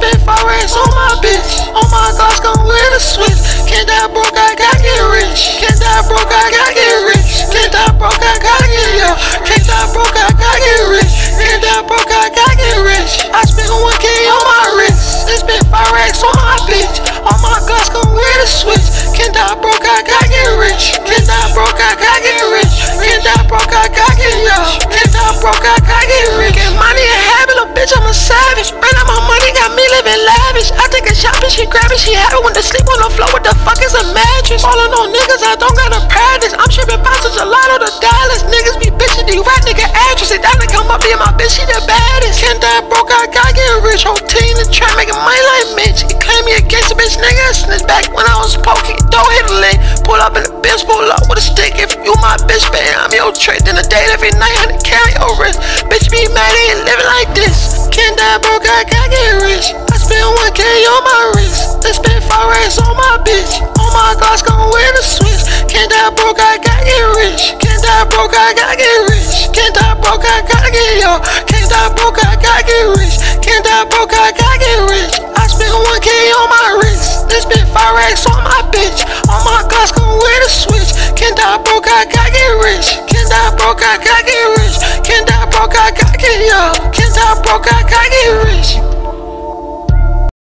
spent 4 racks on my bitch. On my Gloss, gon' wear the switch. Can't die broke, I gotta get rich. Can't die broke, I gotta get rich. Can't die broke, I gotta get yo. Can't die broke, I gotta get rich. Can't die broke, I gotta get rich. I spent 1K on my wrist. It's been 5 racks on my bitch. On my Gloss, gon' wear the switch. Can't die broke, I gotta get rich. Can't die broke, I gotta get rich. Can't die broke, I gotta get yo. Can't die broke, I gotta get rich. Get money and habit, little bitch, I'm a savage. Ran out my money, got me living lavish. I take a shot and she grab it, she have it when to sleep on the floor. What the fuck is a mattress? Falling on niggas, I don't gotta practice. I'm shipping boxes, a lot of the Dallas. Niggas be bitches, these rap nigga actress. They down to come up, be my bitch, she the baddest. Can't die broke, I gotta get rich. Whole team and try making money like Mitch. He claim me against a bitch, nigga. Snitch back when I was poking. Don't hit a lane. Pull up in the bitch, pull up with a stick. If you my bitch, baby, I'm your trick. Then a date every night, 100 carry your wrist. Bitch be mad, ain't living like this. Can't die broke, I gotta get rich. I spent 1K on my wrist. They spent 5 racks on my bitch. On my Gloss, gon' wear the switch. Can't die broke, I gotta get rich. Can't die broke, I gotta get rich. Can't die broke, I gotta get yo. Can't die broke, I gotta get rich. Can't die broke, I gotta get rich. I spent 1K on my wrist. They spent 5 racks on my bitch. On my Gloss, gon' wear the switch. Can't die broke, I gotta get rich. Can't die broke, I gotta get rich. Can't die broke, I gotta get yo. Can't die broke, I gotta get rich.